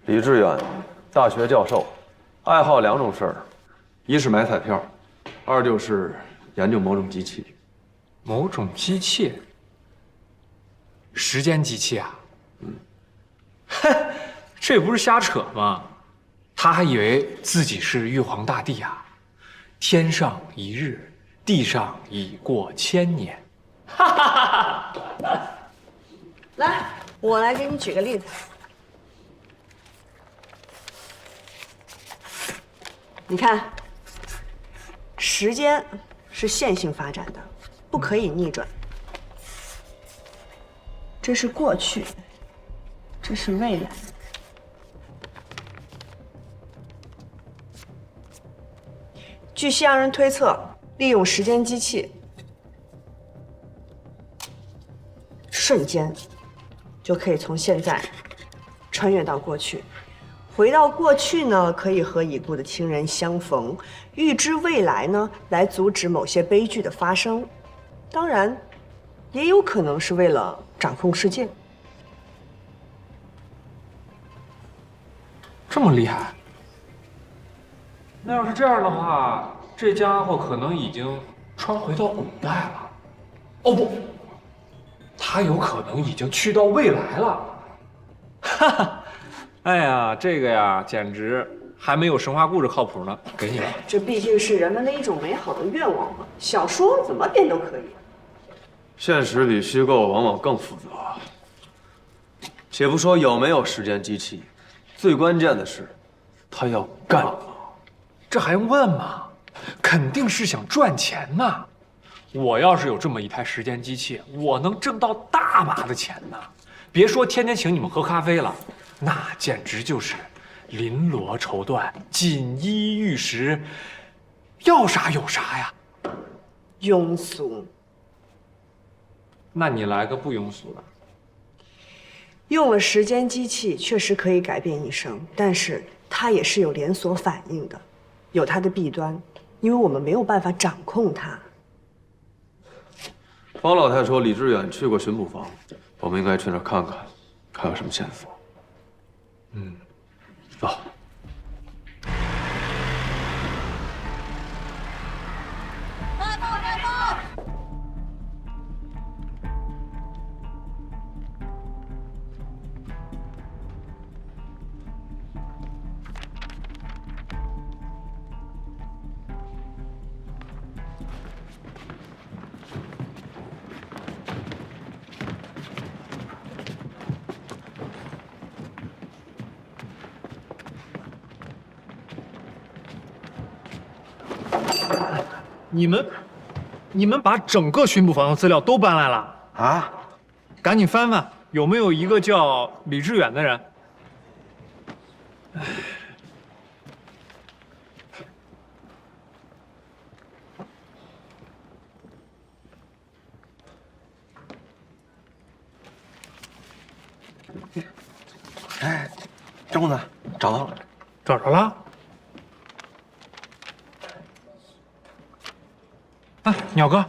李志远，大学教授，爱好两种事儿，一是买彩票，二就是研究某种机器。某种机器？时间机器啊？哼，这不是瞎扯吗？他还以为自己是玉皇大帝啊！天上一日，地上已过千年。哈哈哈哈！来，我来给你举个例子。你看，时间是线性发展的，不可以逆转。这是过去，这是未来。据西洋人推测，利用时间机器，瞬间就可以从现在穿越到过去。回到过去呢，可以和已故的亲人相逢；预知未来呢，来阻止某些悲剧的发生。当然，也有可能是为了掌控世界。这么厉害？那要是这样的话，这家伙可能已经穿回到古代了。哦不，他有可能已经去到未来了。哈哈。哎呀，这个呀，简直还没有神话故事靠谱呢。给你吧。这毕竟是人们的一种美好的愿望嘛，小说怎么编都可以。现实比虚构往往更复杂。且不说有没有时间机器，最关键的是，他要干嘛？这还用问吗？肯定是想赚钱呐。我要是有这么一台时间机器，我能挣到大把的钱呢。别说天天请你们喝咖啡了。那简直就是绫罗绸缎、锦衣玉食，要啥有啥呀！庸俗。那你来个不庸俗的。用了时间机器确实可以改变一生，但是它也是有连锁反应的，有它的弊端，因为我们没有办法掌控它。方老太说李志远去过巡捕房，我们应该去那儿看看，看有什么线索。走。慢跑，慢跑！你们把整个巡捕房的资料都搬来了啊？赶紧翻翻，有没有一个叫李志远的人？哎，张公子，找到了。找着了。哎，鸟哥，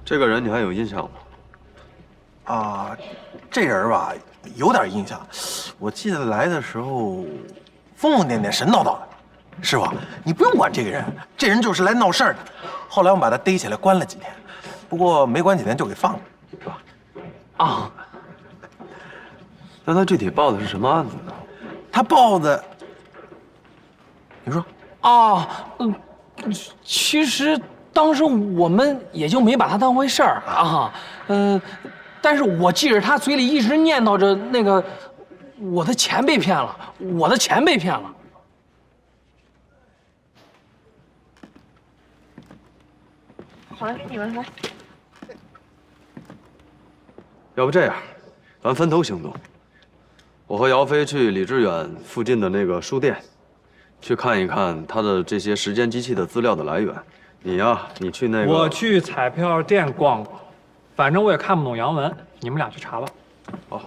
这个人你还有印象吗？啊，这人吧，有点印象。我记得来的时候疯疯癫癫、神叨叨的。师傅，你不用管这个人，这人就是来闹事儿的。后来我们把他逮起来关了几天，不过没关几天就给放了，是吧？啊，那他具体报的是什么案子呢？他报的，你说？啊，其实当时我们也就没把他当回事儿啊，但是我记着他嘴里一直念叨着那个，我的钱被骗了，我的钱被骗了。还给你们来。要不这样，咱分头行动。我和姚飞去李志远附近的那个书店，去看一看他的这些时间机器的资料的来源。你呀，你去那个……我去彩票店逛逛，反正我也看不懂洋文，你们俩去查吧。好。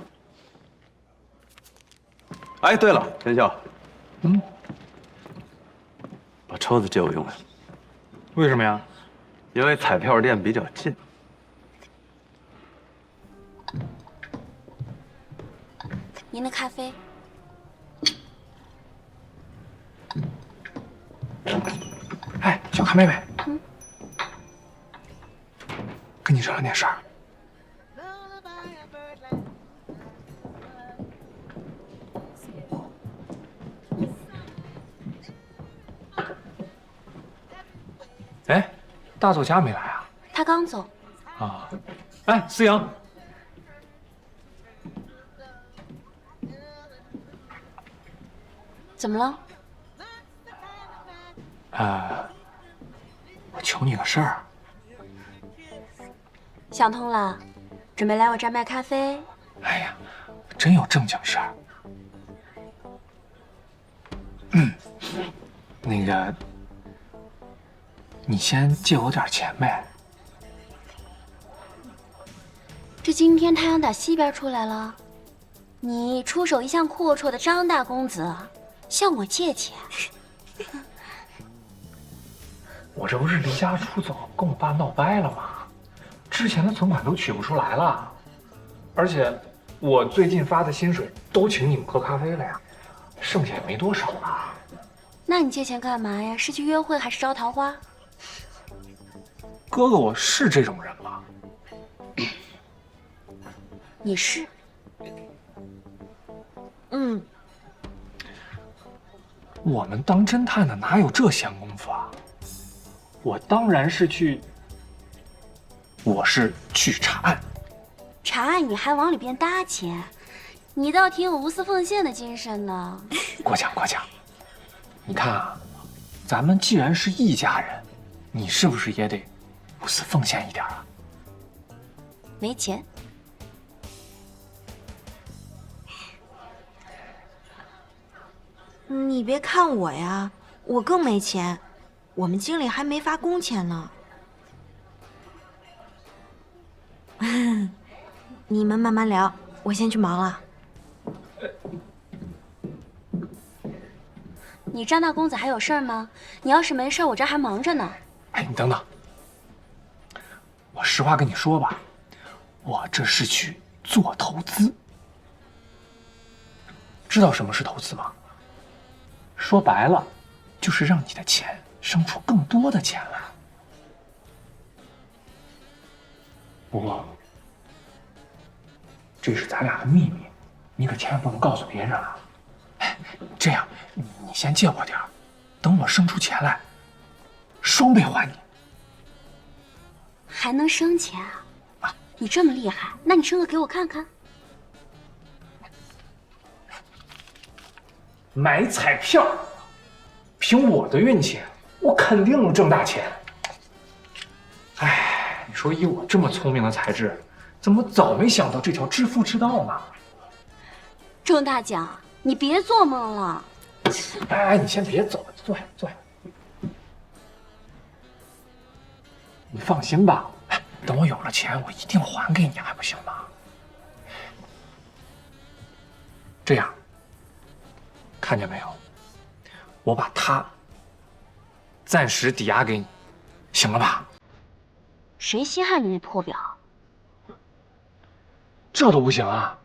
哎，对了，天笑，把车子借我用用，为什么呀？因为彩票店比较近。您的咖啡。哎，小咖妹妹，跟你商量点事儿。哎，大作家没来啊？他刚走。啊，哎，思阳，怎么了？我求你个事儿。想通了，准备来我这儿卖咖啡。哎呀，真有正经事儿。那个，你先借我点钱呗。这今天太阳打西边出来了，你出手一向阔绰的张大公子，向我借钱？我这不是离家出走，跟我爸闹掰了吗？之前的存款都取不出来了，而且我最近发的薪水都请你们喝咖啡了呀，剩下也没多少了。那你借钱干嘛呀？是去约会还是招桃花？哥哥，我是这种人吗？你是。我们当侦探的哪有这闲工夫啊？我当然是去查案。查案你还往里边搭钱，你倒挺有无私奉献的精神呢。过奖，你看啊，咱们既然是一家人，你是不是也得无私奉献一点啊？没钱。你别看我呀，我更没钱，我们经理还没发工钱呢。你们慢慢聊，我先去忙了。你张大公子还有事儿吗？你要是没事儿，我这还忙着呢。哎，你等等，我实话跟你说吧，我这是去做投资。知道什么是投资吗？说白了，就是让你的钱生出更多的钱来。不过，这是咱俩的秘密，你可千万不能告诉别人啊！哎，这样，你先借我点儿，等我生出钱来，双倍还你。还能生钱啊？你这么厉害，那你生个给我看看。买彩票，凭我的运气，我肯定能挣大钱。哎，你说以我这么聪明的才智，怎么早没想到这条致富之道呢？中大奖，你别做梦了。哎，你先别走，坐下。你放心吧，等我有了钱，我一定还给你，还不行吗？这样，看见没有？我把它暂时抵押给你，行了吧？谁稀罕你那破表？这都不行啊！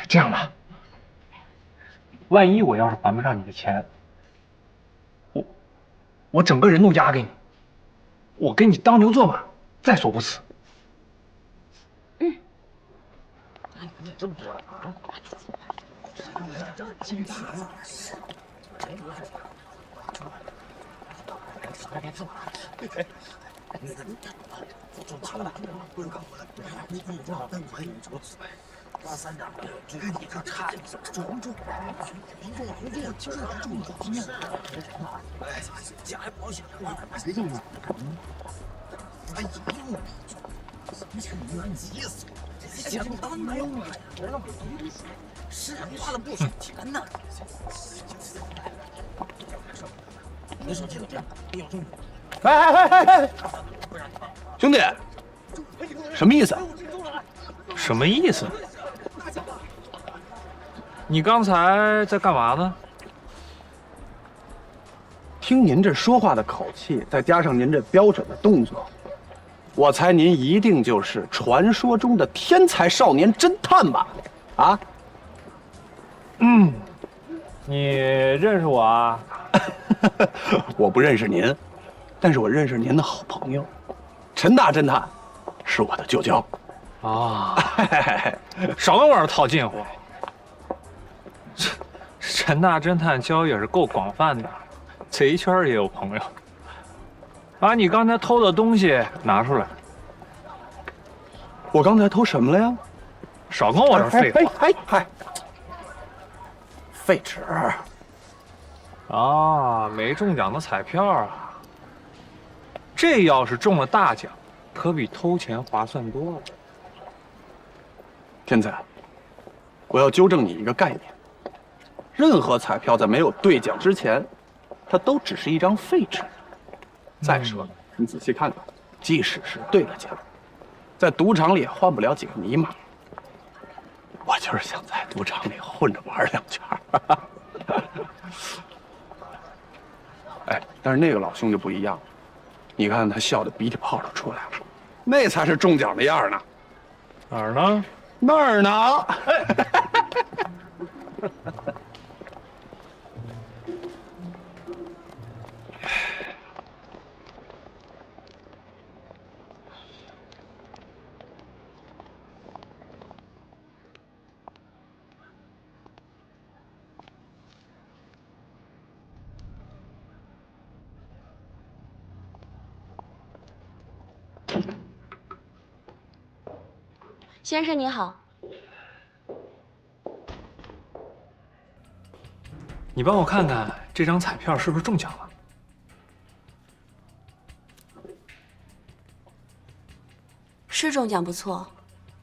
这样吧，万一我要是还不上你的钱，我整个人都押给你，我给你当牛做马，在所不辞。哎！兄弟，什么意思？什么意思？你刚才在干嘛呢？听您这说话的口气，再加上您这标准的动作，我猜您一定就是传说中的天才少年侦探吧？啊？你认识我啊？我不认识您，但是我认识您的好朋友，陈大侦探，是我的旧交。啊，少跟我这儿套近乎。陈大侦探交友也是够广泛的，贼圈也有朋友。把你刚才偷的东西拿出来，我刚才偷什么了呀？少跟我这儿废话。嗨，废纸。啊，没中奖的彩票啊！这要是中了大奖，可比偷钱划算多了。天才，我要纠正你一个概念：任何彩票在没有兑奖之前，它都只是一张废纸。再说了，你仔细看看，即使是兑了奖，在赌场里也换不了几个尼玛。我就是想在赌场里混着玩2圈。哎，但是那个老兄就不一样了，你看他笑得鼻涕泡都出来了，那才是中奖的样呢。哪儿呢？那儿呢？先生你好，你帮我看看这张彩票是不是中奖了？是中奖不错，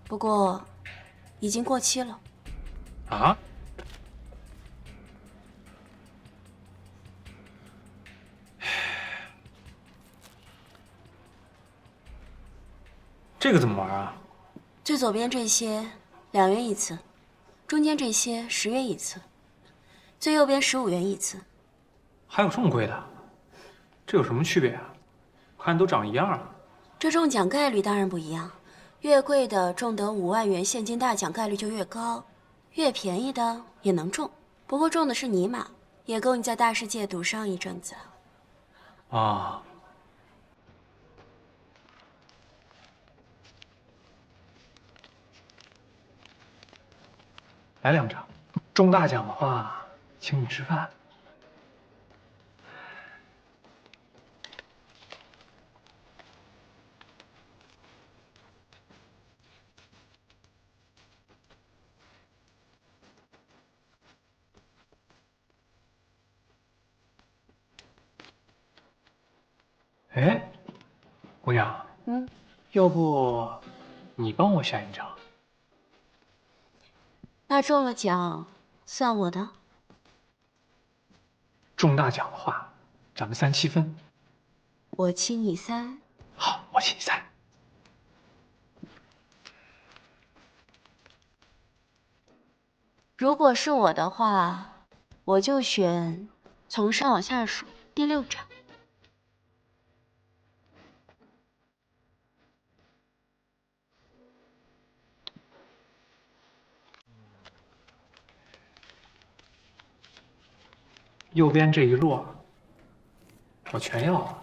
不过已经过期了。啊？这个怎么玩啊？最左边这些2元一次，中间这些10元一次，最右边15元一次。还有这么贵的？这有什么区别啊？看都长一样啊。这中奖概率当然不一样，越贵的中得5万元现金大奖概率就越高，越便宜的也能中。不过中的是尼玛，也够你在大世界赌上一阵子。啊。来2张，中大奖的话，请你吃饭。哎，姑娘，要不你帮我选一张？那中了奖，算我的。中大奖的话，咱们3-7分。我亲你3。好，我亲你3。如果是我的话，我就选从上往下数第6张。右边这一摞，我全要了。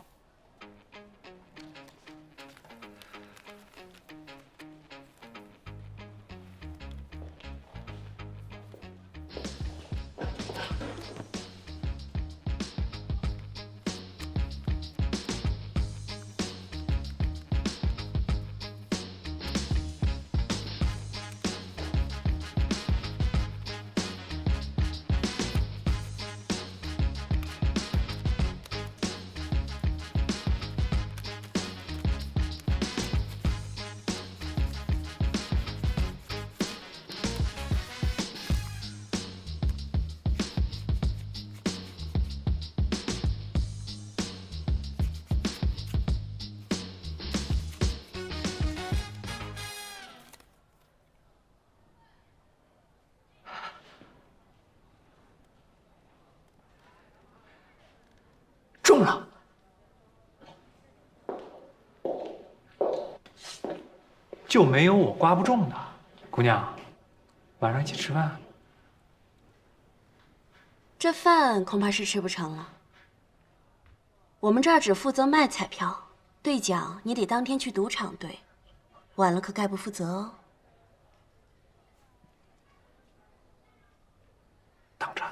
就没有我刮不中的。姑娘，晚上一起吃饭？这饭恐怕是吃不成了。我们这儿只负责卖彩票，兑奖你得当天去赌场兑，晚了可概不负责哦。等着。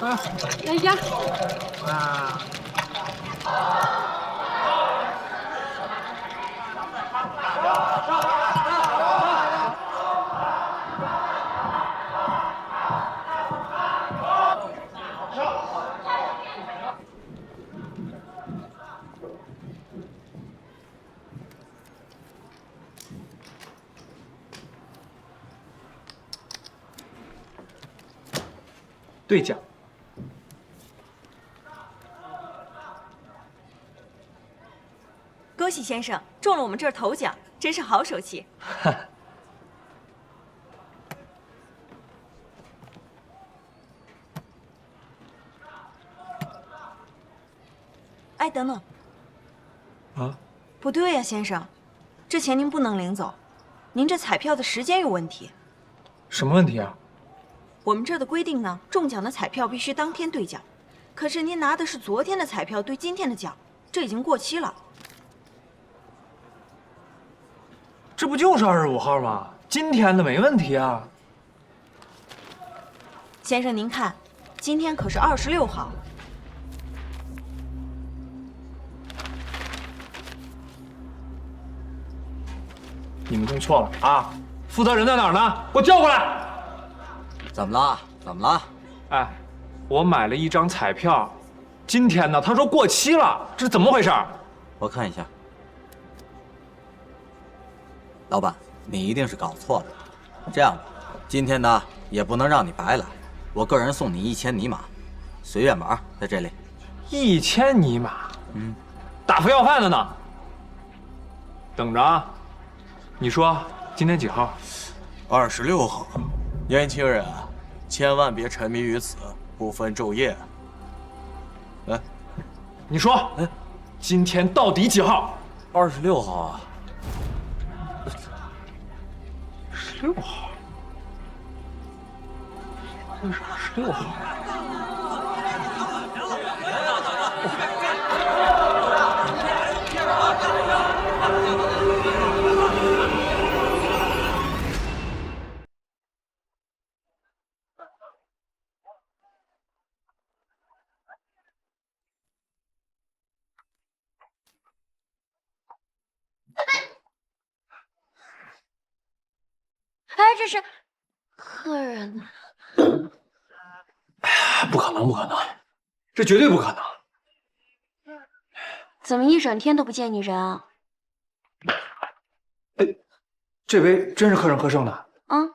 哎呀，兑奖。恭喜先生中了我们这儿头奖，真是好手气。哎，等等。啊？不对呀，先生，这钱您不能领走，您这彩票的时间有问题。什么问题啊？我们这儿的规定呢，中奖的彩票必须当天兑奖，可是您拿的是昨天的彩票兑今天的奖，这已经过期了。这不就是25号吗？今天的没问题啊。先生，您看，今天可是26号。你们弄错了啊！负责人在哪儿呢？给我叫过来！怎么了？怎么了？哎，我买了一张彩票，今天呢，他说过期了，这是怎么回事？我看一下。老板，你一定是搞错了。这样吧，今天呢也不能让你白来，我个人送你1000尼玛，随便玩，在这里。1000尼玛？打服要饭的呢。等着啊！你说今天几号？26号。年轻人啊，千万别沉迷于此，不分昼夜。来，你说，今天到底几号？26号啊。16号。这是26号。这是客人呢。不可能，不可能，这绝对不可能。怎么一整天都不见你人啊？这杯真是客人喝剩的。啊？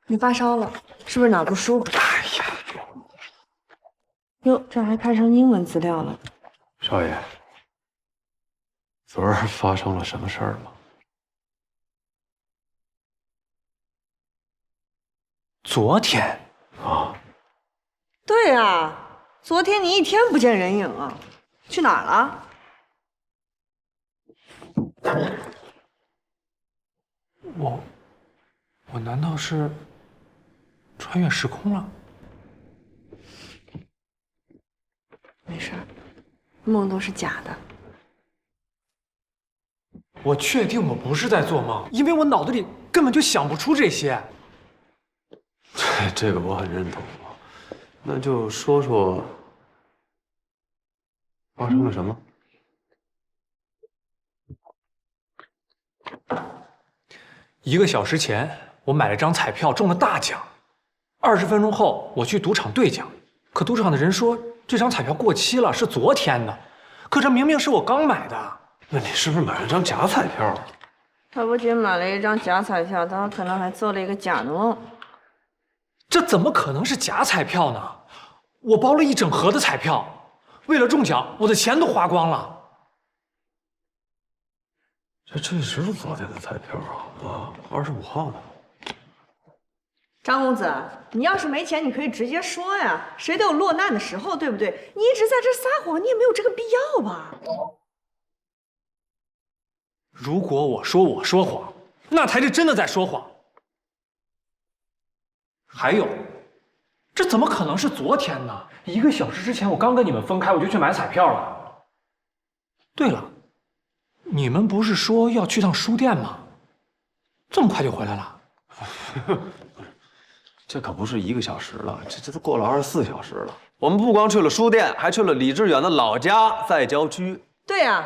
你发烧了，是不是哪儿不舒服？哎呀，哟，这还看成英文资料了。少爷，昨儿发生了什么事儿吗？昨天啊，对啊，昨天你一天不见人影啊，去哪儿了？我难道是穿越时空了？没事儿，梦都是假的。我确定我不是在做梦，因为我脑子里根本就想不出这些。这个我很认同。那就说说发生了什么？1个小时前，我买了张彩票中了大奖。20分钟后，我去赌场兑奖，可赌场的人说这张彩票过期了，是昨天的。可这明明是我刚买的。那你是不是买了张假彩票？他不仅买了一张假彩票，他可能还做了一个假的梦。这怎么可能是假彩票呢？我包了一整盒的彩票，为了中奖，我的钱都花光了。这确实是昨天的彩票啊，25号的。张公子，你要是没钱，你可以直接说呀，谁都有落难的时候，对不对？你一直在这撒谎，你也没有这个必要吧？如果我说谎，那才是真的在说谎。还有，这怎么可能是昨天呢？1个小时之前我刚跟你们分开，我就去买彩票了。对了，你们不是说要去趟书店吗？这么快就回来了？这可不是1个小时了，这都过了24小时了。我们不光去了书店，还去了李志远的老家，在郊区。对呀，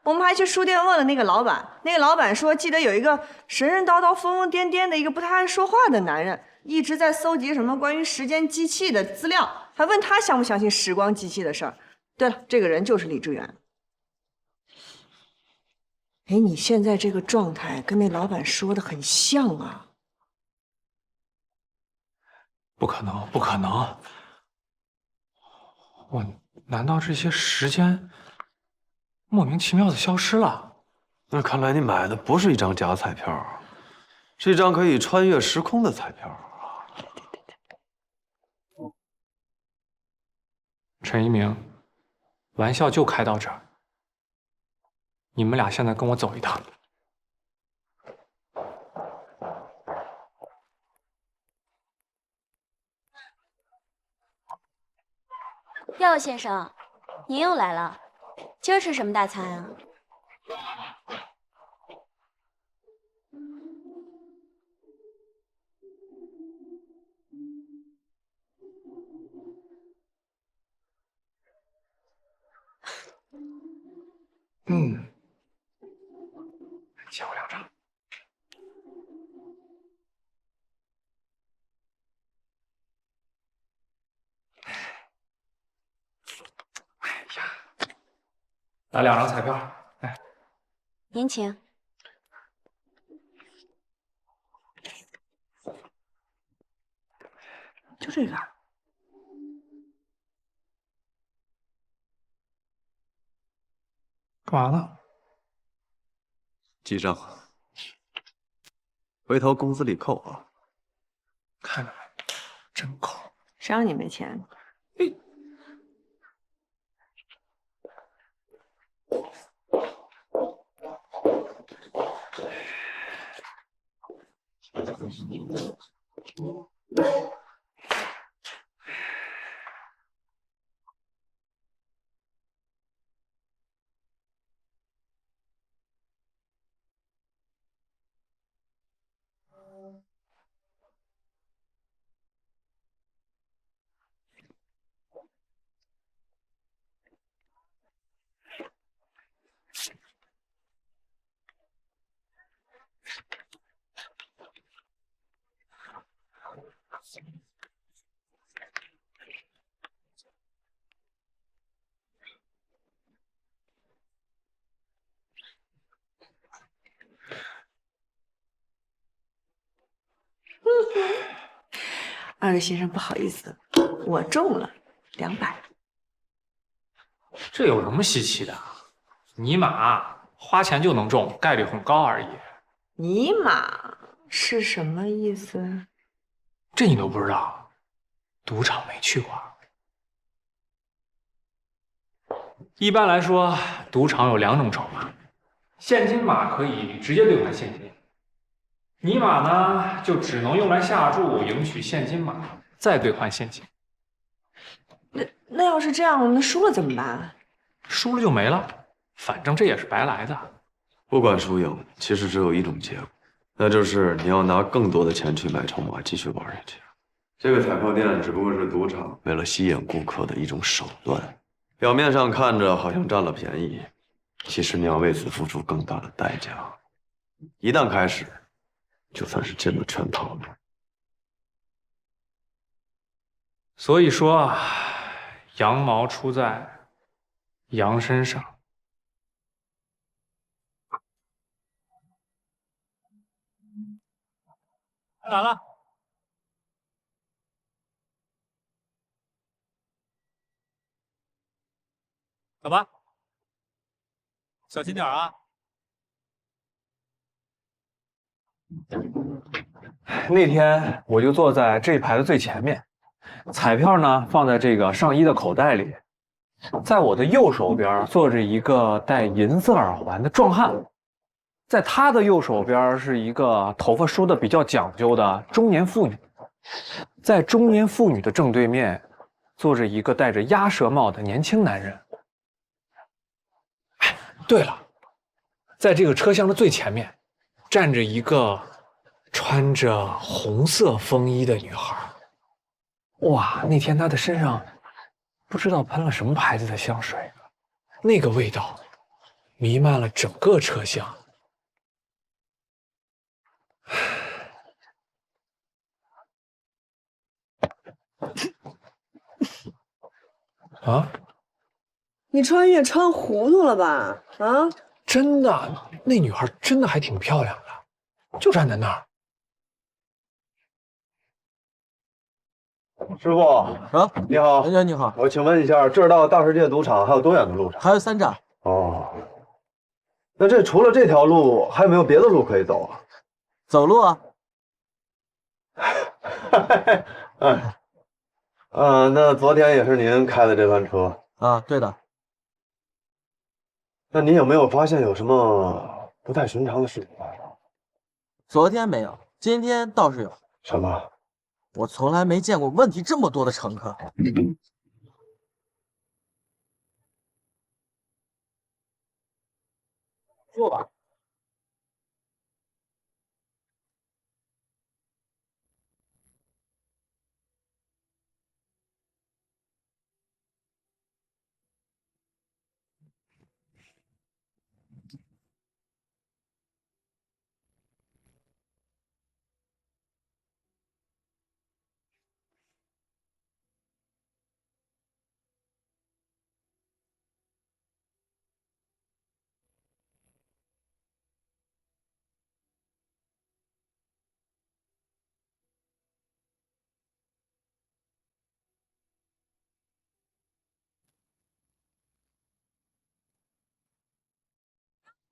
我们还去书店问了那个老板，那个老板说，记得有一个神神叨叨、疯疯癫癫的一个不太爱说话的男人，一直在搜集什么关于时间机器的资料，还问他相不相信时光机器的事儿。对了，这个人就是李志远。哎，你现在这个状态跟那老板说的很像啊。不可能，不可能！我难道这些时间莫名其妙的消失了？那看来你买的不是一张假彩票，是一张可以穿越时空的彩票。陈一鸣，玩笑就开到这儿。你们俩现在跟我走一趟。哟，先生，您又来了，今儿吃什么大餐啊？欠我2张。哎呀，来2张彩票，来。您请。就这个。干嘛呢？记账，回头工资里扣啊。看着没，真抠。谁让你没钱？二位先生，不好意思，我中了200。这有什么稀奇的？尼玛，花钱就能中，概率很高而已。尼玛是什么意思？这你都不知道？赌场没去过。一般来说，赌场有2种筹码，现金码可以直接兑换现金，尼玛呢就只能用来下注，赢取现金码，再兑换现金。那要是这样，那输了怎么办？输了就没了，反正这也是白来的。不管输赢，其实只有一种结果，那就是你要拿更多的钱去买筹码，继续玩下去。这个彩票店只不过是赌场为了吸引顾客的一种手段，表面上看着好像占了便宜，其实你要为此付出更大的代价。一旦开始，就算是进了圈套了。所以说啊，羊毛出在羊身上。来了。走吧，小心点啊！那天我就坐在这一排的最前面，彩票呢放在这个上衣的口袋里，在我的右手边坐着一个戴银色耳环的壮汉，在他的右手边是一个头发梳得比较讲究的中年妇女，在中年妇女的正对面坐着一个戴着鸭舌帽的年轻男人。对了，在这个车厢的最前面，站着一个穿着红色风衣的女孩。哇，那天她的身上不知道喷了什么牌子的香水，那个味道弥漫了整个车厢。啊？你穿越穿糊涂了吧？啊！真的，那女孩真的还挺漂亮的，就站在那儿。师傅啊，你好，人家你好，我请问一下，这儿到大世界赌场还有多远的路程？还有3站。哦，那这除了这条路，还有没有别的路可以走啊？走路啊？那昨天也是您开的这班车啊？对的。那您有没有发现有什么不太寻常的事情发生？昨天没有，今天倒是有。什么？我从来没见过问题这么多的乘客。坐吧。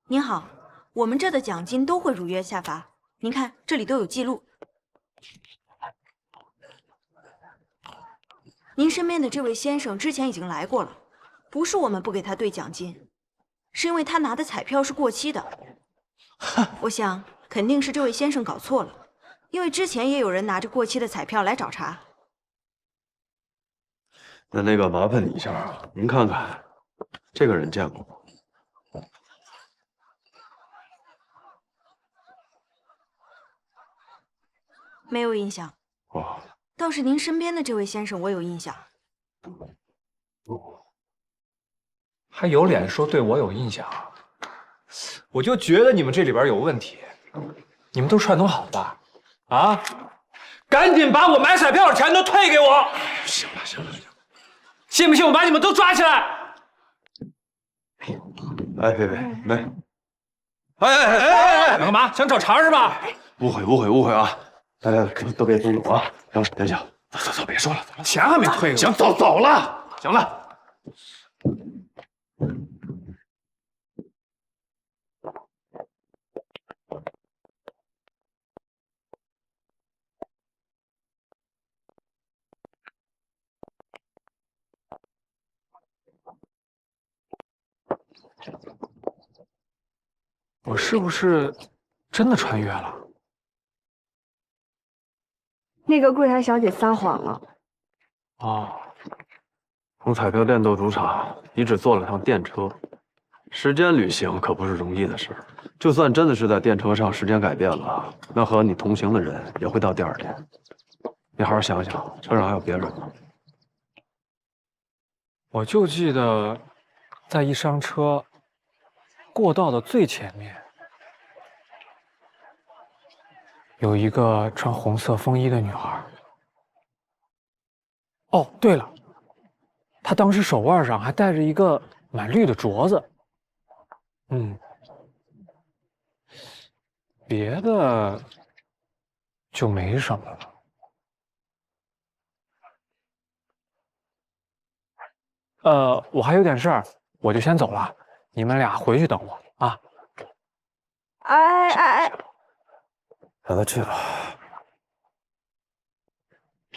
您好，我们这的奖金都会如约下发，您看这里都有记录。您身边的这位先生之前已经来过了，不是我们不给他兑奖金，是因为他拿的彩票是过期的。我想肯定是这位先生搞错了，因为之前也有人拿着过期的彩票来找茬。那个麻烦你一下，您看看，这个人见过吗？没有印象。哦，倒是您身边的这位先生，我有印象。还有脸说对我有印象？我就觉得你们这里边有问题。你们都串通好的啊？赶紧把我买彩票的钱都退给我！行了行了行了，信不信我把你们都抓起来？哎，别，想干嘛？想找茬是吧？误会啊！来，都别动怒啊！行了，点小，走，别说了，走了，钱还没退给我。行，走了，行了。我是不是真的穿越了？那个柜台小姐撒谎了。哦，从彩票店到赌场，你只坐了趟电车，时间旅行可不是容易的事儿。就算真的是在电车上时间改变了，那和你同行的人也会到第二天。你好好想想，车上还有别人吗？我就记得，在一上车，过道的最前面，有一个穿红色风衣的女孩。哦，对了，她当时手腕上还戴着一个满绿的镯子。别的就没什么了。我还有点事儿，我就先走了。你们俩回去等我啊。哎，让他去了。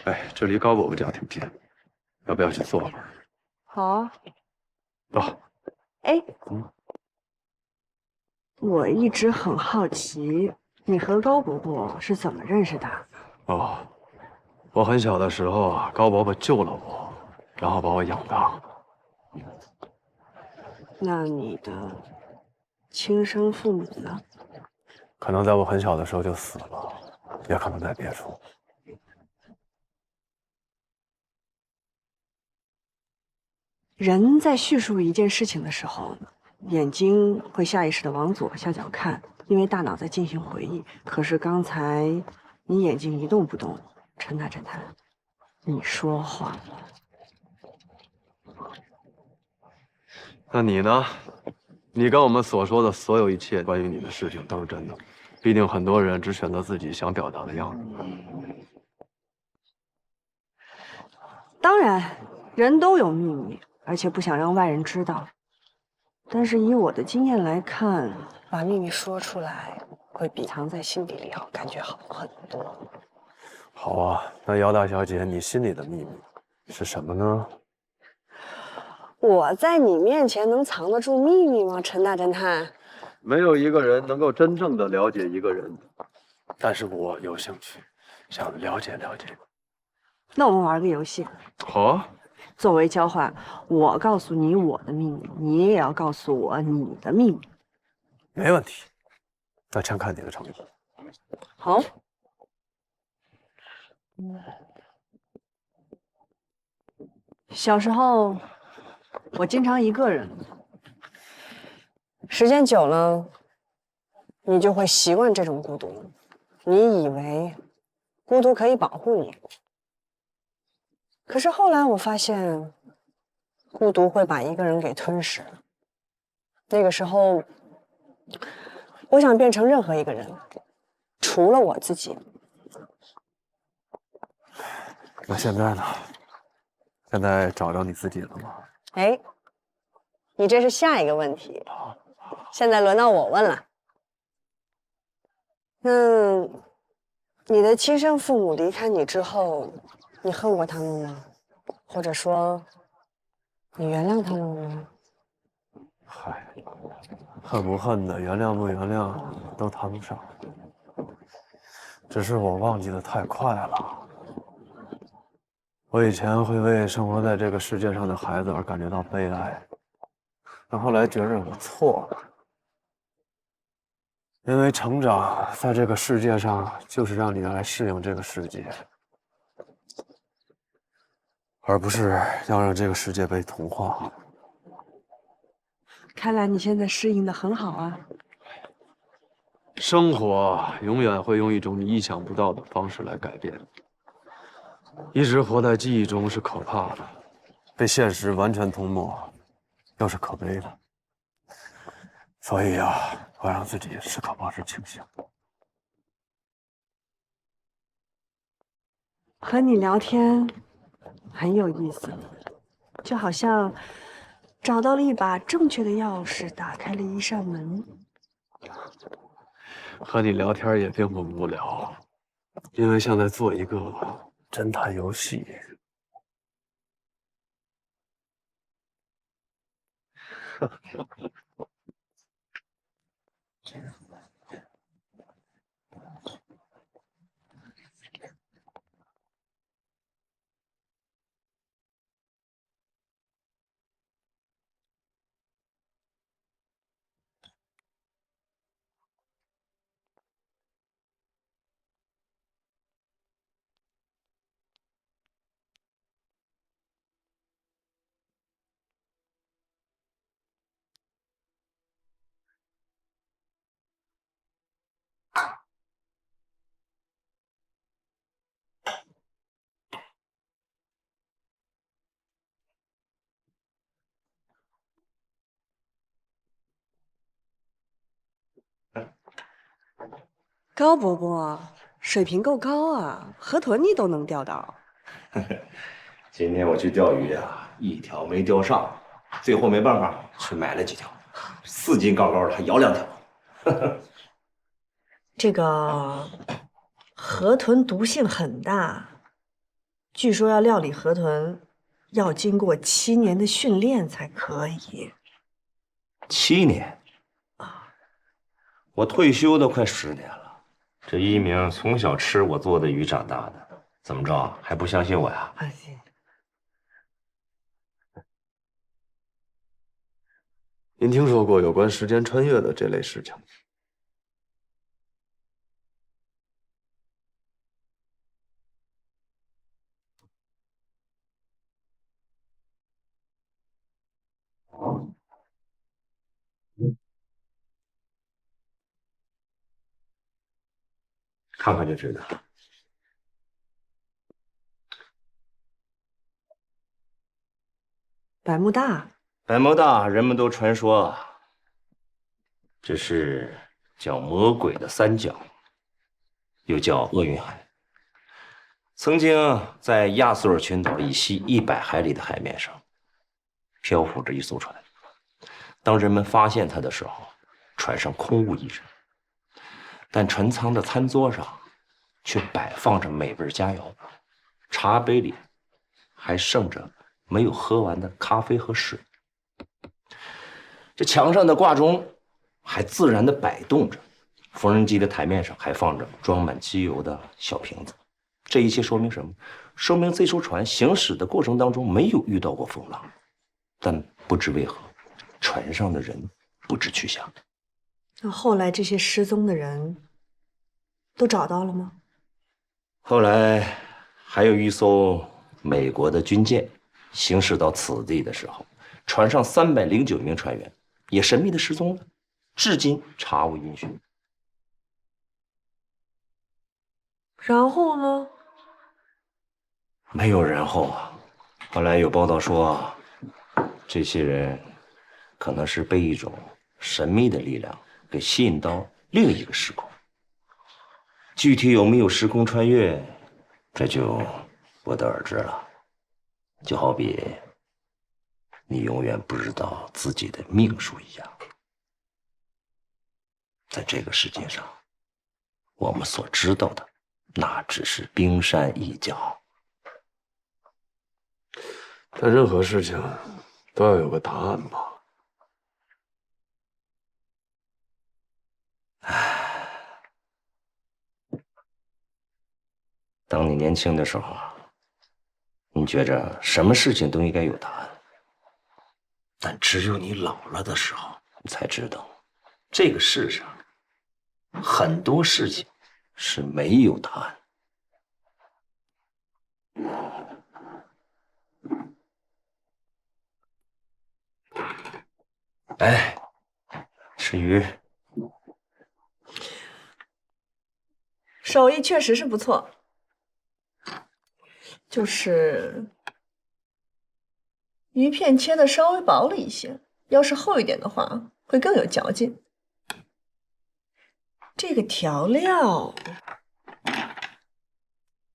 哎，这离高伯伯家挺近，要不要去坐会儿？好啊。走。哎，我一直很好奇，你和高伯伯是怎么认识的？哦，我很小的时候啊，高伯伯救了我，然后把我养大。那你的亲生父母呢？可能在我很小的时候就死了，也可能在别处。人在叙述一件事情的时候，眼睛会下意识的往左下角看，因为大脑在进行回忆。可是刚才你眼睛一动不动，陈大侦探，你说谎了。那你呢？你跟我们所说的所有一切关于你的事情都是真的。毕竟很多人只选择自己想表达的样子。当然，人都有秘密，而且不想让外人知道。但是以我的经验来看，把秘密说出来，会比藏在心底里好，感觉好很多。好啊，那姚大小姐，你心里的秘密是什么呢？我在你面前能藏得住秘密吗，陈大侦探？没有一个人能够真正的了解一个人，但是我有兴趣，想了解了解。那我们玩个游戏。好啊。作为交换，我告诉你我的秘密，你也要告诉我你的秘密。没问题。那先看你的成绩。好。小时候，我经常一个人，时间久了，你就会习惯这种孤独。你以为孤独可以保护你，可是后来我发现，孤独会把一个人给吞噬。那个时候，我想变成任何一个人，除了我自己。那现在呢？现在找着你自己了吗？哎，你这是下一个问题。现在轮到我问了。你的亲生父母离开你之后，你恨过他们吗？或者说，你原谅他了吗？嗨，恨不恨的，原谅不原谅都谈不上，只是我忘记的太快了。我以前会为生活在这个世界上的孩子而感觉到悲哀，但后来觉着我错了。因为成长在这个世界上，就是让你来适应这个世界，而不是要让这个世界被同化。看来你现在适应的很好啊。生活永远会用一种你意想不到的方式来改变。一直活在记忆中是可怕的，被现实完全吞没，又是可悲的。所以啊，我让自己时刻保持清醒。和你聊天很有意思，就好像找到了一把正确的钥匙，打开了一扇门。和你聊天也并不无聊，因为像在做一个侦探游戏。高伯伯，水平够高啊，河豚你都能钓到。今天我去钓鱼啊，一条没钓上，最后没办法去买了几条，4斤高高的，还咬2条。这个河豚毒性很大，据说要料理河豚，要经过7年的训练才可以。7年啊！我退休都快10年了。这一鸣从小吃我做的鱼长大的，怎么着还不相信我呀？放心。您听说过有关时间穿越的这类事情？看看就知道。百慕大，百慕大，人们都传说，这是叫魔鬼的三角，又叫厄运海。曾经在亚速尔群岛以西100海里的海面上，漂浮着一艘船。当人们发现它的时候，船上空无一人。但船舱的餐桌上却摆放着美味佳肴，茶杯里还剩着没有喝完的咖啡和水。这墙上的挂钟还自然地摆动着，缝纫机的台面上还放着装满机油的小瓶子。这一切说明什么？说明这艘船行驶的过程当中没有遇到过风浪，但不知为何，船上的人不知去向。那后来这些失踪的人都找到了吗？后来还有一艘美国的军舰行驶到此地的时候，船上309名船员也神秘的失踪了，至今查无音讯。然后呢？没有然后啊。后来有报道说，这些人可能是被一种神秘的力量给吸引到另一个时空。具体有没有时空穿越，这就不得而知了。就好比你永远不知道自己的命数一样。在这个世界上，我们所知道的，那只是冰山一角。但任何事情都要有个答案吧。当你年轻的时候，你觉着什么事情都应该有答案，但只有你老了的时候，你才知道，这个世上很多事情是没有答案。哎，吃鱼。手艺确实是不错，就是鱼片切的稍微薄了一些，要是厚一点的话，会更有嚼劲。这个调料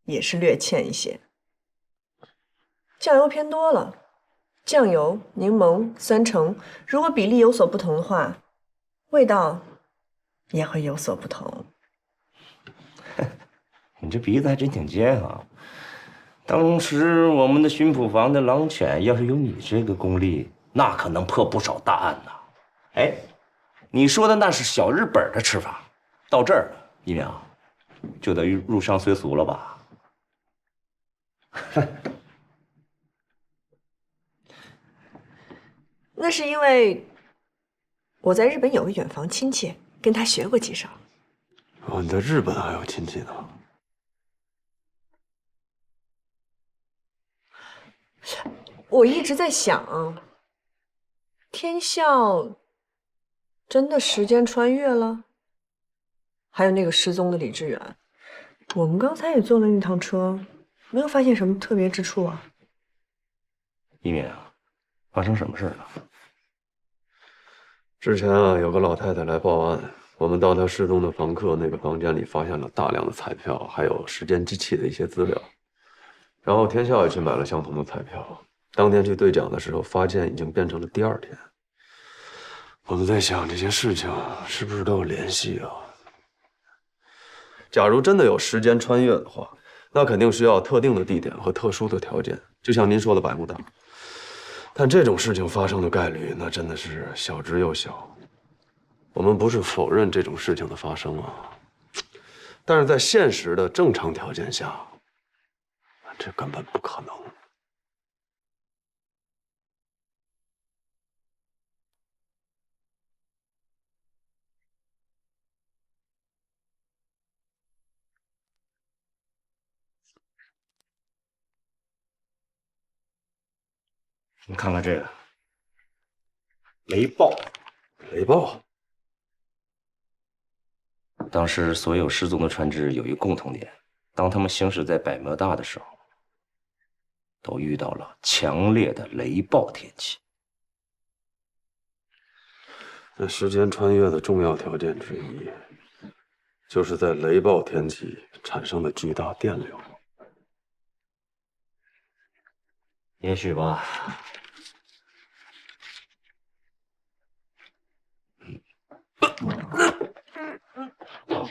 也是略欠一些，酱油偏多了。酱油、柠檬、酸橙，如果比例有所不同的话，味道也会有所不同。你这鼻子还真挺尖啊！当时我们的巡捕房的狼犬，要是有你这个功力，那可能破不少大案呐。哎，你说的那是小日本的吃法，到这儿，一良就得入乡随俗了吧？那是因为我在日本有个远房亲戚，跟他学过几手。哦，你在日本还有亲戚呢？我一直在想，天笑真的时间穿越了？还有那个失踪的李志远，我们刚才也坐了那趟车，没有发现什么特别之处啊。一鸣啊，发生什么事了？之前啊，有个老太太来报案，我们到她失踪的房客那个房间里，发现了大量的彩票，还有时间机器的一些资料。然后天笑也去买了相同的彩票，当天去兑奖的时候，发现已经变成了第二天。我们在想，这些事情是不是都有联系啊？假如真的有时间穿越的话，那肯定需要特定的地点和特殊的条件，就像您说的百慕大。但这种事情发生的概率，那真的是小之又小。我们不是否认这种事情的发生啊，但是在现实的正常条件下，这根本不可能。你看看这个雷暴，雷暴。当时所有失踪的船只有一个共同点，当他们行驶在百慕大的时候，都遇到了强烈的雷暴天气。那时间穿越的重要条件之一，就是在雷暴天气产生的巨大电流。也许吧。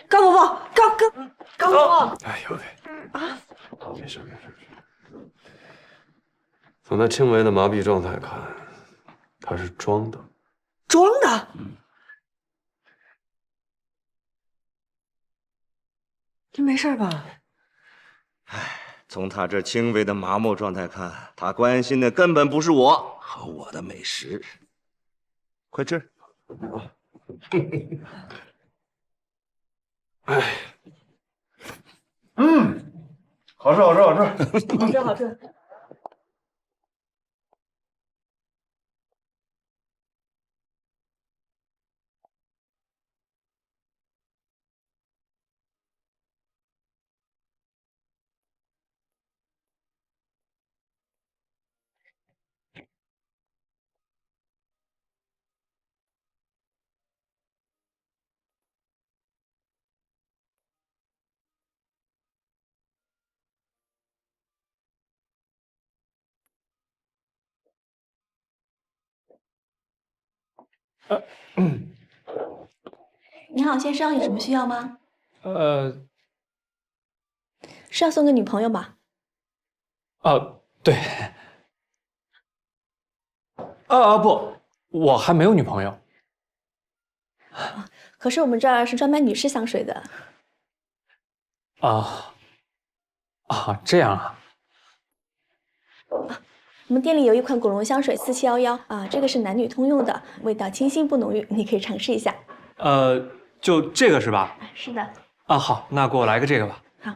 高伯伯，高伯伯，哎呦喂！啊，没事没事。从他轻微的麻痹状态看，他是装的。装的？你没事吧？从他这轻微的麻木状态看，他关心的根本不是我和我的美食。快吃！哎，好吃，好吃，好吃，好吃，好吃。你好，先生，有什么需要吗？呃，是要送给女朋友吧？对，不，我还没有女朋友。可是我们这儿是专卖女士香水的。这样啊。我们店里有一款古龙香水4711啊，这个是男女通用的，味道清新不浓郁，你可以尝试一下。就这个是吧？是的。好，那给我来个这个吧。好。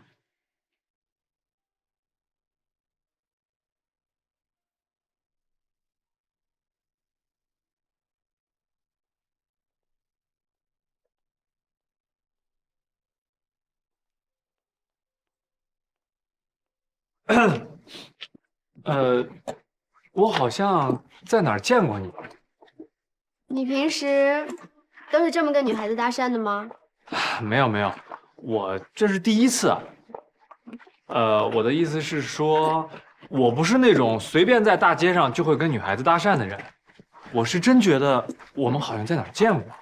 我好像在哪儿见过你。你平时都是这么跟女孩子搭讪的吗？没有，我这是第一次啊。我的意思是说，我不是那种随便在大街上就会跟女孩子搭讪的人。我是真觉得我们好像在哪儿见过。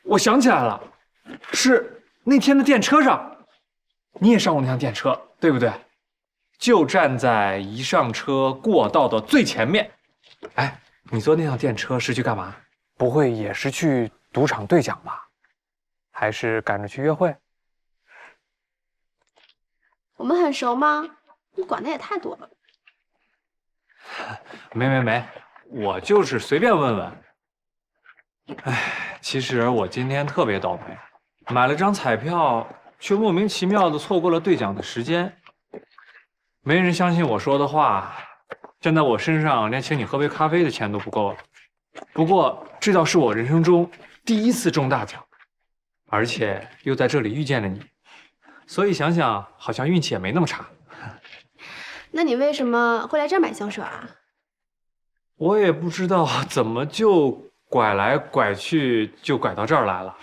我想起来了，是那天的电车上。你也上过那辆电车，对不对？就站在一上车过道的最前面。哎，你坐那辆电车是去干嘛？不会也是去赌场兑奖吧？还是赶着去约会？我们很熟吗？你管的也太多了。没，我就是随便问问。哎，其实我今天特别倒霉，买了张彩票，却莫名其妙的错过了兑奖的时间。没人相信我说的话，现在我身上连请你喝杯咖啡的钱都不够了。不过这倒是我人生中第一次中大奖，而且又在这里遇见了你，所以想想好像运气也没那么差。那你为什么会来这儿买香水啊？我也不知道怎么就拐来拐去就拐到这儿来了，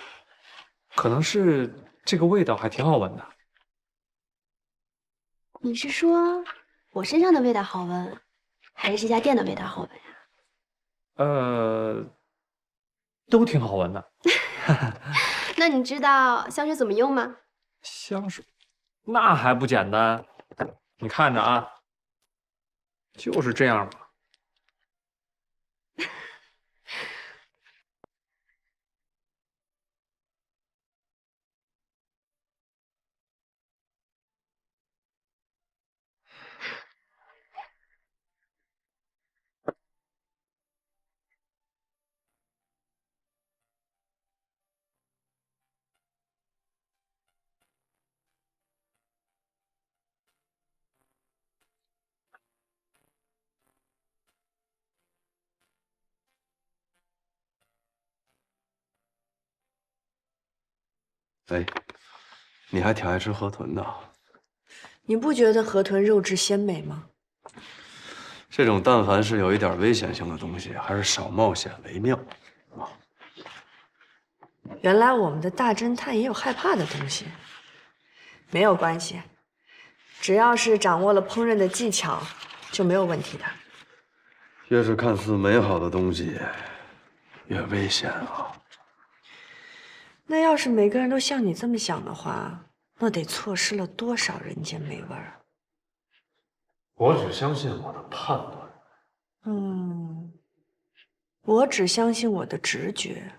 可能是这个味道还挺好闻的。你是说我身上的味道好闻，还是这家店的味道好闻呀？都挺好闻的。那你知道香水怎么用吗？香水，那还不简单？你看着啊，就是这样吧。哎，你还挺爱吃河豚的。你不觉得河豚肉质鲜美吗？这种但凡是有一点危险性的东西，还是少冒险为妙。原来我们的大侦探也有害怕的东西。没有关系，只要是掌握了烹饪的技巧，就没有问题的。越是看似美好的东西，越危险啊！那要是每个人都像你这么想的话，那得错失了多少人间美味儿。我只相信我的判断。我只相信我的直觉。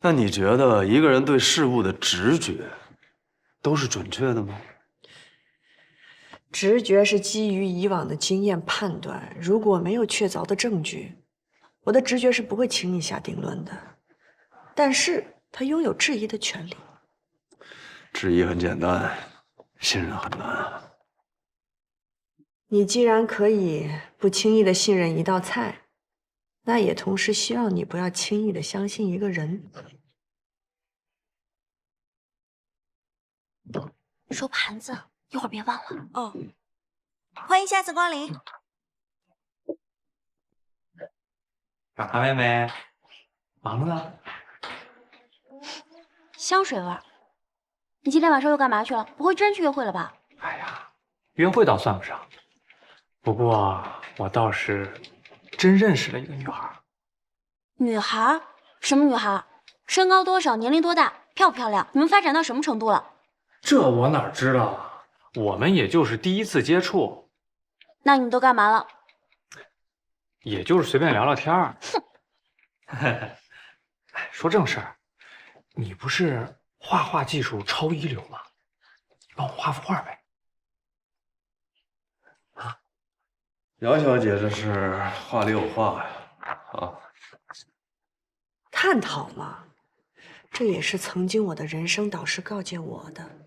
那你觉得一个人对事物的直觉都是准确的吗？直觉是基于以往的经验判断，如果没有确凿的证据，我的直觉是不会轻易下定论的。但是他拥有质疑的权利。质疑很简单，信任很难。你既然可以不轻易的信任一道菜，那也同时希望你不要轻易的相信一个人。收盘子，一会儿别忘了哦。欢迎下次光临。小唐妹妹，忙着呢。香水味儿。你今天晚上又干嘛去了？不会真去约会了吧？哎呀，约会倒算不上，不过我倒是真认识了一个女孩。女孩？什么女孩？身高多少？年龄多大？漂不漂亮？你们发展到什么程度了？这我哪知道啊？我们也就是第一次接触。那你们都干嘛了？也就是随便聊聊天儿。哎，说正事儿，你不是画画技术超一流吗？你帮我画幅画呗。姚小姐这是话里有话呀！啊，探讨嘛，这也是曾经我的人生导师告诫我的。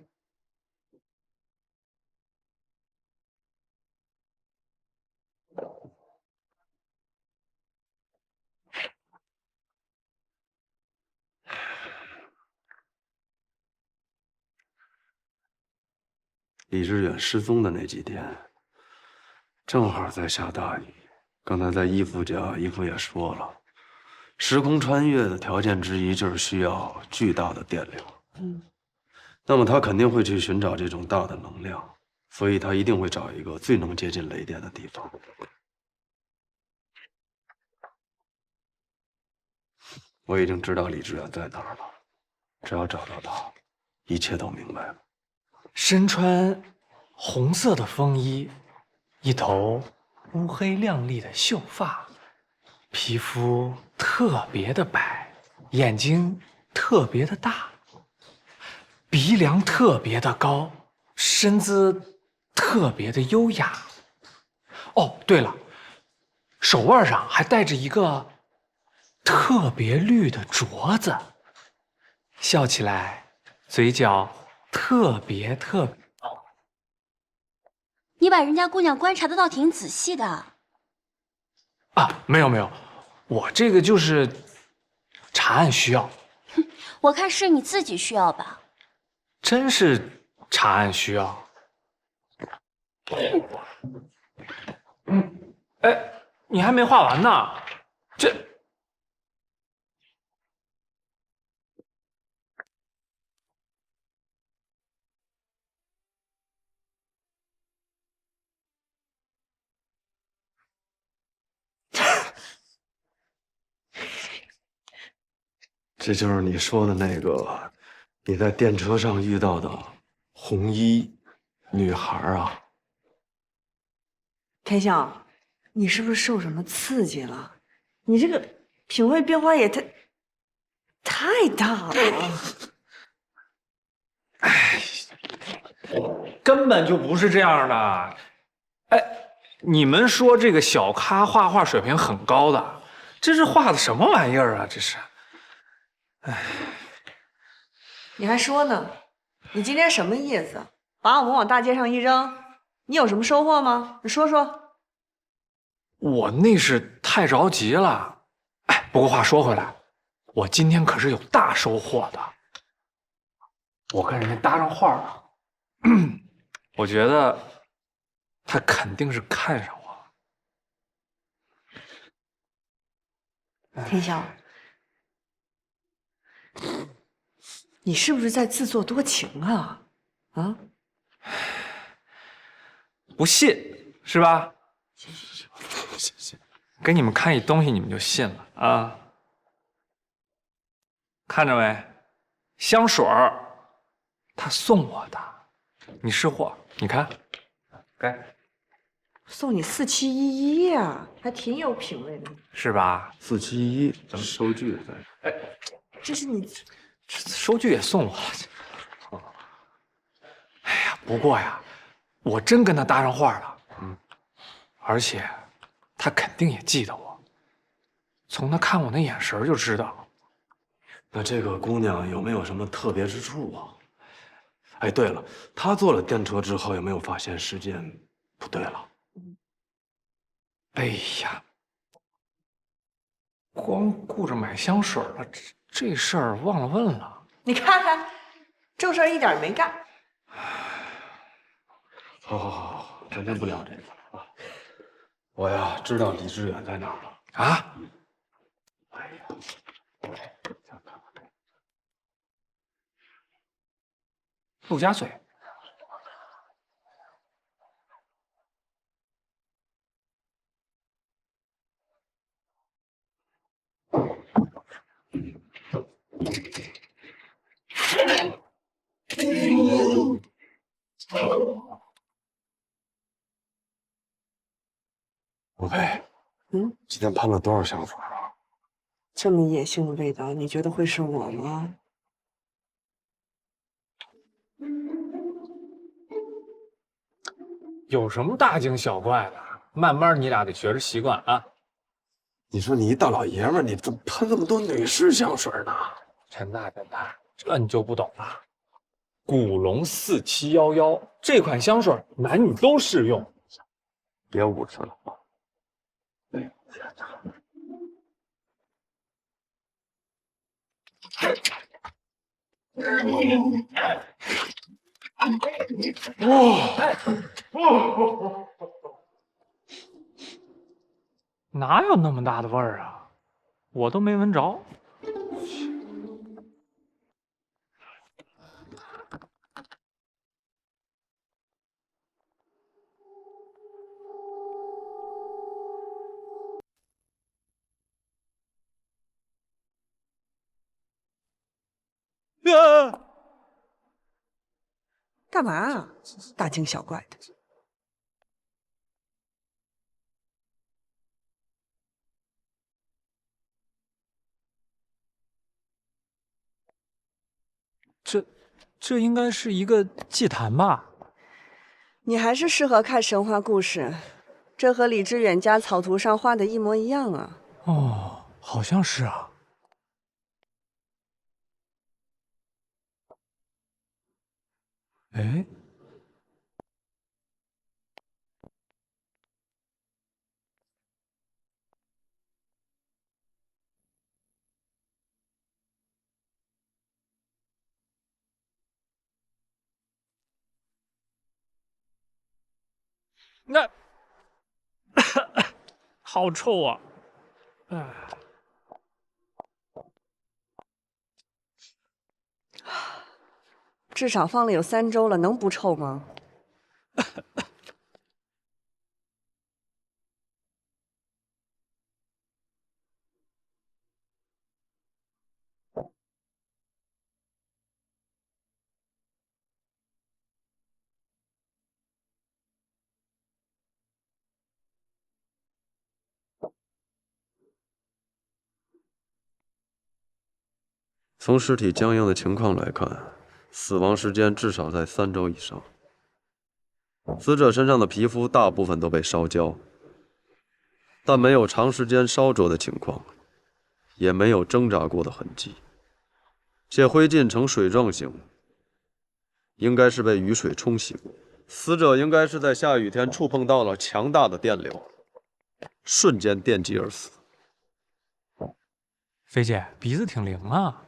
李志远失踪的那几天，正好在下大雨。刚才在义父家，义父也说了，时空穿越的条件之一就是需要巨大的电流。那么他肯定会去寻找这种大的能量，所以他一定会找一个最能接近雷电的地方。我已经知道李志远在哪儿了，只要找到他，一切都明白了。身穿红色的风衣，一头乌黑亮丽的秀发，皮肤特别的白，眼睛特别的大，鼻梁特别的高，身姿特别的优雅。哦，对了，手腕上还戴着一个特别绿的镯子，笑起来嘴角特别你把人家姑娘观察的倒挺仔细的。啊，没有，我这个就是查案需要。我看是你自己需要吧。真是查案需要。哎，你还没画完呢，这。这就是你说的那个你在电车上遇到的红衣女孩啊？天笑，你是不是受什么刺激了？你这个品味变化也太大了。哎，根本就不是这样的。哎，你们说这个小咖画画水平很高的，这是画的什么玩意儿啊？这是。哎，你还说呢？你今天什么意思？把我们往大街上一扔，你有什么收获吗？你说说。我那是太着急了。哎，不过话说回来，我今天可是有大收获的。我跟人家搭上话了，我觉得他肯定是看上我了。天笑，你是不是在自作多情啊？啊？不信是吧？行，给你们看一东西，你们就信了啊？看着没？香水儿，他送我的，你识货，你看，该送你4711呀，还挺有品味的，是吧？471，咱们收据在。哎，这是你收据也送我了。哎呀，不过呀，我真跟他搭上话了。而且他肯定也记得我，从他看我那眼神就知道。那这个姑娘有没有什么特别之处啊？哎，对了，她坐了电车之后有没有发现时间不对了？哎呀，光顾着买香水了，这事儿忘了问了。你看看，正事儿一点也没干。好，咱先不聊这个了啊。我呀，知道李志远在哪儿了啊！哎呀，想看看陆家嘴。吴佩，今天喷了多少香水啊？这么野性的味道，你觉得会是我吗？有什么大惊小怪的？慢慢你俩得学着习惯啊。你说你一大老爷们儿，你怎么喷那么多女士香水呢？陈大，这你就不懂了。古龙4711这款香水，男女都适用。别无知了。哪有那么大的味儿啊？我都没闻着。干嘛啊？大惊小怪的。这应该是一个祭坛吧？你还是适合看神话故事，这和李志远家草图上画的一模一样啊。哦，好像是啊。哎，那好臭啊！哎，至少放了有3周了，能不臭吗？从尸体僵硬的情况来看，死亡时间至少在3周以上。死者身上的皮肤大部分都被烧焦，但没有长时间烧灼的情况，也没有挣扎过的痕迹，且灰烬呈水状形，应该是被雨水冲洗过。死者应该是在下雨天触碰到了强大的电流，瞬间电击而死。菲姐鼻子挺灵啊。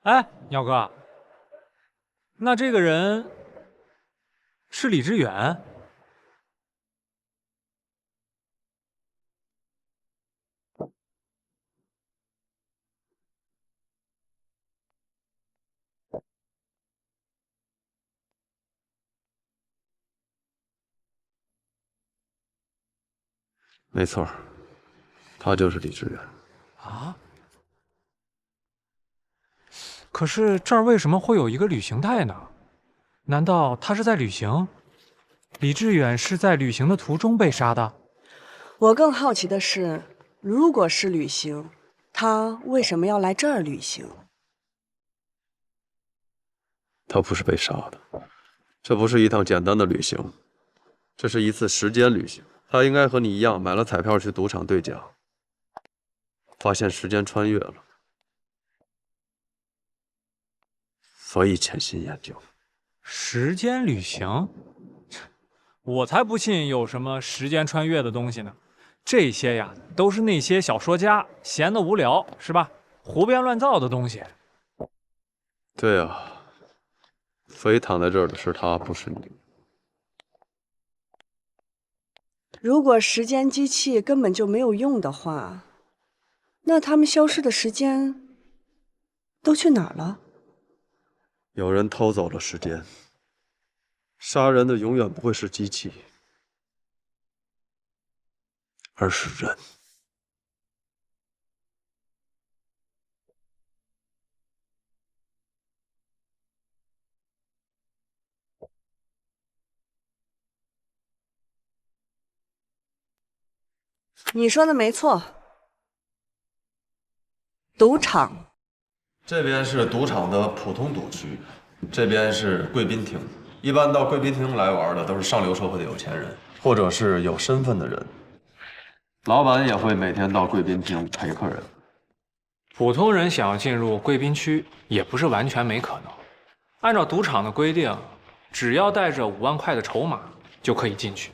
哎，鸟哥，那这个人是李志远？没错，他就是李志远。啊？可是这儿为什么会有一个旅行袋呢？难道他是在旅行？李志远是在旅行的途中被杀的？我更好奇的是，如果是旅行，他为什么要来这儿旅行？他不是被杀的，这不是一趟简单的旅行，这是一次时间旅行。他应该和你一样买了彩票去赌场兑奖，发现时间穿越了，所以潜心研究。时间旅行？我才不信有什么时间穿越的东西呢！这些呀，都是那些小说家闲得无聊，是吧？胡编乱造的东西。对啊，所以躺在这儿的是他，不是你。如果时间机器根本就没有用的话，那他们消失的时间都去哪儿了？有人偷走了时间。杀人的永远不会是机器，而是人。你说的没错，赌场。这边是赌场的普通赌区，这边是贵宾厅。一般到贵宾厅来玩的都是上流社会的有钱人，或者是有身份的人。老板也会每天到贵宾厅陪客人。普通人想要进入贵宾区，也不是完全没可能。按照赌场的规定，只要带着5万块的筹码就可以进去。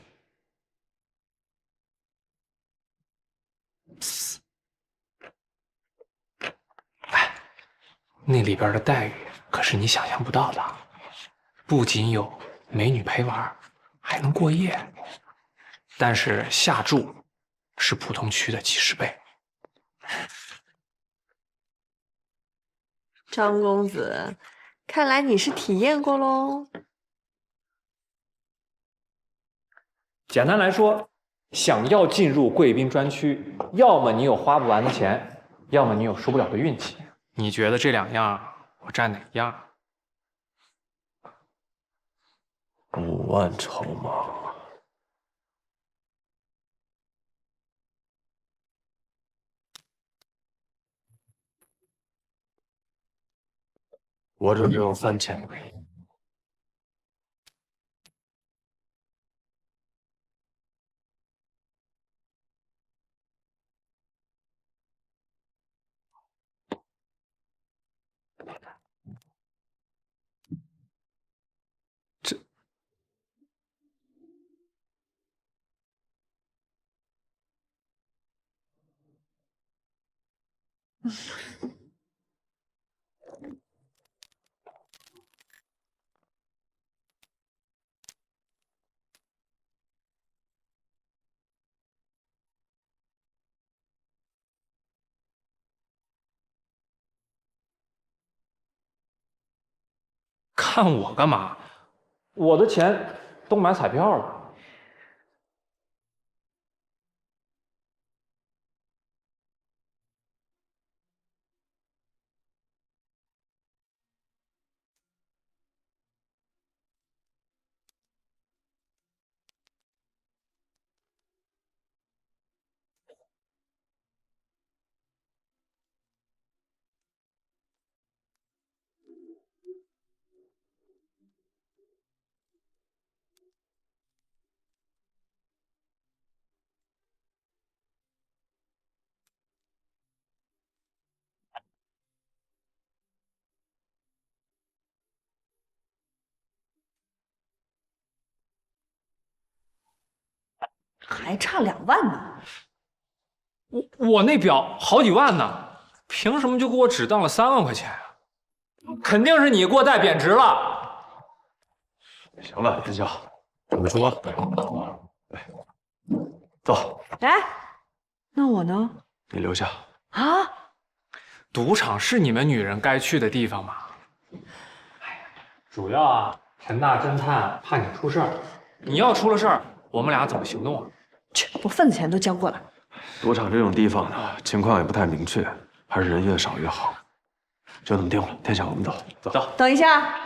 哎，那里边的待遇可是你想象不到的，不仅有美女陪玩，还能过夜，但是下注是普通区的几10倍。张公子，看来你是体验过喽。简单来说，想要进入贵宾专区，要么你有花不完的钱，要么你有输不了的运气。你觉得这2样，我占哪一样？5万筹码。我这只有3000块。看我干嘛？我的钱都买彩票了。还差2万呢。我那表好几万呢，凭什么就给我只当了3万块钱啊？肯定是你给我带贬值了。行了，天笑，准备出发。走。哎，那我呢？你留下。啊？赌场是你们女人该去的地方吗？哎呀，主要啊，陈大侦探怕你出事儿，你要出了事儿，我们俩怎么行动啊？去，我份子钱都交过了。赌场这种地方呢，情况也不太明确，还是人越少越好。就这么定了，天晓，我们走。走。等一下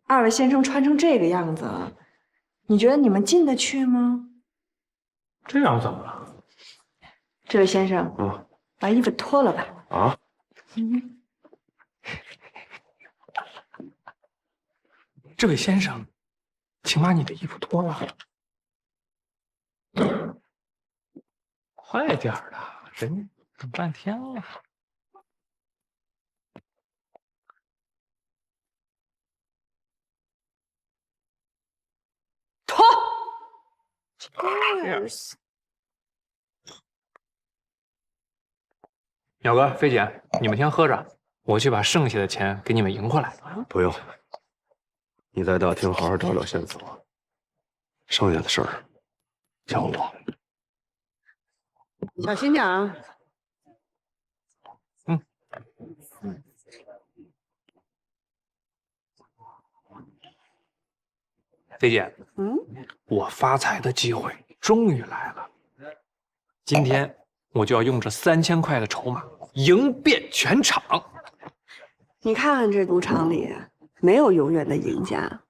，2位先生穿成这个样子，你觉得你们进得去吗？这样怎么了？这位先生，把衣服脱了吧。啊？这位先生，请把你的衣服脱了。快点儿的，人等半天了。脱。淼哥、飞姐，你们先喝着，我去把剩下的钱给你们赢回来。不用，你在大厅好好找找线索，剩下的事儿交我。小心点啊！飞姐，我发财的机会终于来了。今天我就要用这3000块的筹码赢遍全场。你看看这赌场里，没有永远的赢家，